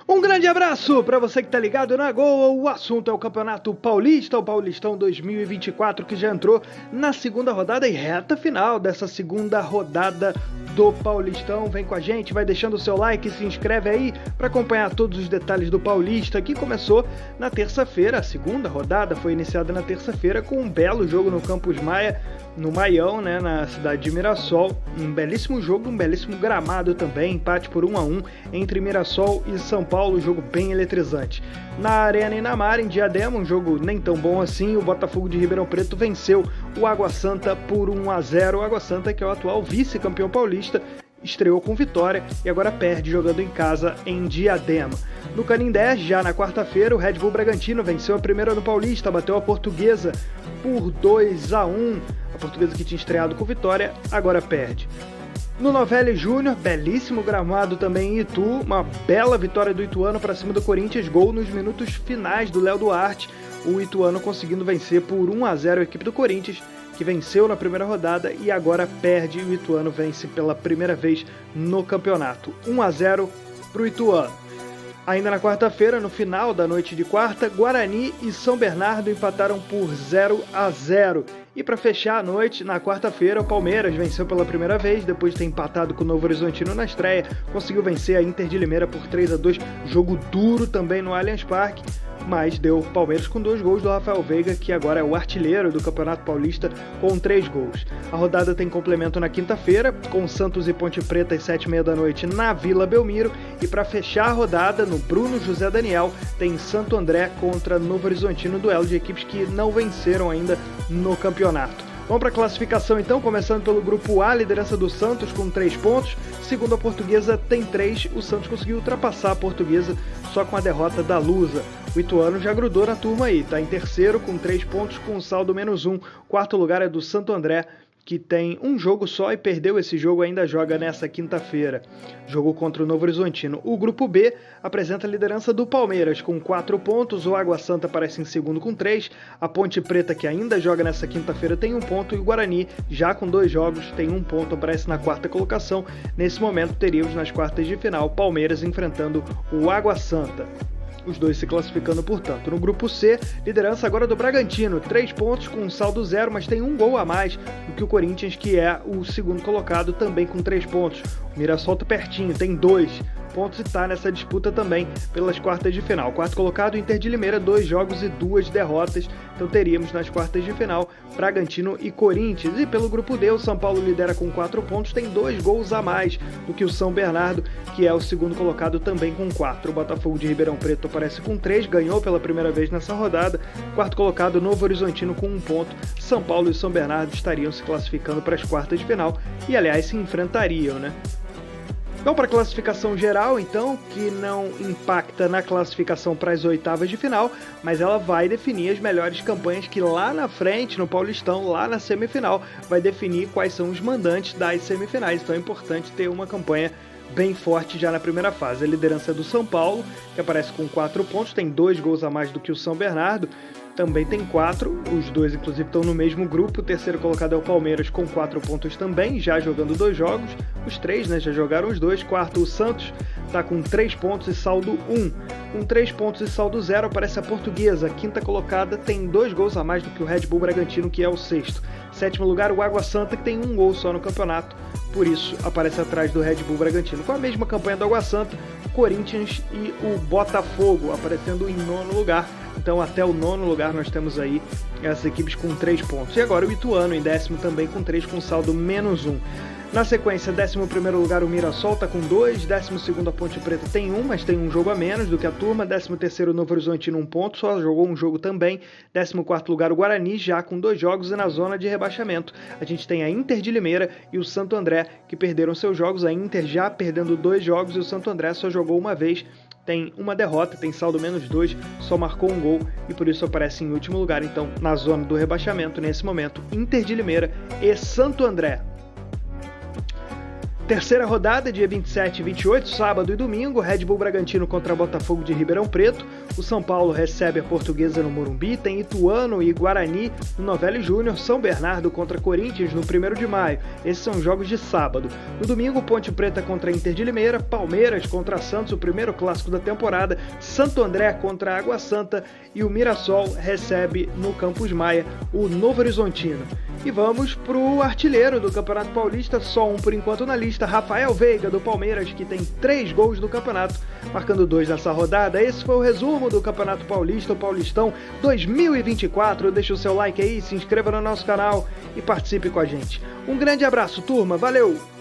Um grande abraço para você que tá ligado na Gol. O assunto é o Campeonato Paulista, o Paulistão 2024, que já entrou na segunda rodada e reta final dessa segunda rodada do Paulistão. Vem com a gente, vai deixando o seu like, se inscreve aí para acompanhar todos os detalhes do Paulista, que começou na terça-feira. A segunda rodada foi iniciada na terça-feira com um belo jogo no Campus Maia, no Maião, né, na cidade de Mirassol. Um belíssimo jogo, um belíssimo gramado também, empate por 1-1 entre Mirassol e São Paulo, jogo bem eletrizante. Na Arena Inamar, em Diadema, um jogo nem tão bom assim, o Botafogo de Ribeirão Preto venceu o Água Santa por 1-0. O Água Santa, que é o atual vice-campeão paulista, estreou com vitória e agora perde jogando em casa em Diadema. No Canindé, já na quarta-feira, o Red Bull Bragantino venceu a primeira no Paulista, bateu a Portuguesa por 2-1. A Portuguesa, que tinha estreado com vitória, agora perde. No Novelli Júnior, belíssimo gramado também em Itu, uma bela vitória do Ituano para cima do Corinthians, gol nos minutos finais do Léo Duarte, o Ituano conseguindo vencer por 1-0 a equipe do Corinthians, que venceu na primeira rodada e agora perde, e o Ituano vence pela primeira vez no campeonato. 1-0 para o Ituano. Ainda na quarta-feira, no final da noite de quarta, Guarani e São Bernardo empataram por 0-0. E para fechar a noite, na quarta-feira, o Palmeiras venceu pela primeira vez, depois de ter empatado com o Novo Horizontino na estreia, conseguiu vencer a Inter de Limeira por 3-2, jogo duro também no Allianz Parque, mas deu Palmeiras com 2 gols do Rafael Veiga, que agora é o artilheiro do Campeonato Paulista com 3 gols. A rodada tem complemento na quinta-feira, com Santos e Ponte Preta às 7h30 da noite na Vila Belmiro, e para fechar a rodada, no Bruno José Daniel, tem Santo André contra Novo Horizontino, duelo de equipes que não venceram ainda no campeonato. Vamos para a classificação então, começando pelo grupo A, liderança do Santos com 3 pontos, segundo a Portuguesa tem 3, o Santos conseguiu ultrapassar a Portuguesa só com a derrota da Lusa. O Ituano já grudou na turma aí, está em terceiro com 3 pontos com saldo -1, quarto lugar é do Santo André, que tem um jogo só e perdeu esse jogo, ainda joga nessa quinta-feira. Jogo contra o Novo Horizontino. O grupo B apresenta a liderança do Palmeiras com 4 pontos, o Água Santa aparece em segundo com 3, a Ponte Preta, que ainda joga nessa quinta-feira, tem 1 ponto, e o Guarani, já com 2 jogos, tem 1 ponto, aparece na quarta colocação. Nesse momento teríamos nas quartas de final Palmeiras enfrentando o Água Santa. Os dois se classificando, portanto. No grupo C, liderança agora do Bragantino, 3 pontos com saldo 0, mas tem 1 gol a mais do que o Corinthians, que é o segundo colocado, também com 3 pontos. O Mirassol tá pertinho, tem 2 pontos e está nessa disputa também pelas quartas de final. Quarto colocado, Inter de Limeira, 2 jogos e 2 derrotas. Então teríamos nas quartas de final Bragantino e Corinthians. E pelo grupo D, o São Paulo lidera com 4 pontos, tem 2 gols a mais do que o São Bernardo, que é o segundo colocado, também com 4. O Botafogo de Ribeirão Preto aparece com 3, ganhou pela primeira vez nessa rodada. Quarto colocado, Novo Horizontino com 1 ponto. São Paulo e São Bernardo estariam se classificando para as quartas de final e, aliás, se enfrentariam, né? Vamos para a classificação geral, então, que não impacta na classificação para as oitavas de final, mas ela vai definir as melhores campanhas, que lá na frente, no Paulistão, lá na semifinal, vai definir quais são os mandantes das semifinais. Então é importante ter uma campanha bem forte já na primeira fase. A liderança é do São Paulo, que aparece com 4 pontos, tem 2 gols a mais do que o São Bernardo, também tem 4, os dois inclusive estão no mesmo grupo. O terceiro colocado é o Palmeiras com 4 pontos também, já jogando 2 jogos, os 3, né, já jogaram os 2. Quarto, o Santos está com 3 pontos e saldo 1. Com 3 pontos e saldo 0 aparece a Portuguesa, quinta colocada, tem 2 gols a mais do que o Red Bull Bragantino, que é o sexto. Sétimo lugar, o Água Santa, que tem 1 gol só no campeonato, por isso aparece atrás do Red Bull Bragantino. Com a mesma campanha do Água Santa, o Corinthians e o Botafogo aparecendo em 9º lugar. Então até o 9º lugar nós temos aí essas equipes com 3 pontos. E agora o Ituano em 10º também com 3, com saldo -1. Na sequência, 11º lugar o Mirassol está com 2, 12º a Ponte Preta tem 1, mas tem um jogo a menos do que a turma, 13º o Novo Horizontino 1 ponto, só jogou um jogo também, 14º lugar o Guarani, já com 2 jogos e na zona de rebaixamento. A gente tem a Inter de Limeira e o Santo André, que perderam seus jogos, a Inter já perdendo 2 jogos e o Santo André só jogou uma vez, tem uma derrota, tem saldo -2, só marcou um gol e por isso aparece em último lugar. Então, na zona do rebaixamento, nesse momento, Inter de Limeira e Santo André. Terceira rodada, dia 27 e 28, sábado e domingo, Red Bull Bragantino contra Botafogo de Ribeirão Preto, o São Paulo recebe a Portuguesa no Morumbi, tem Ituano e Guarani no Novelli Júnior, São Bernardo contra Corinthians no 1º de maio, esses são jogos de sábado. No domingo, Ponte Preta contra Inter de Limeira, Palmeiras contra Santos, o primeiro clássico da temporada, Santo André contra Água Santa e o Mirassol recebe no Campus Maia o Novo Horizontino. E vamos pro artilheiro do Campeonato Paulista, só um por enquanto na lista, Rafael Veiga, do Palmeiras, que tem 3 gols no campeonato, marcando 2 nessa rodada. Esse foi o resumo do Campeonato Paulista, o Paulistão 2024. Deixa o seu like aí, se inscreva no nosso canal e participe com a gente. Um grande abraço, turma, valeu!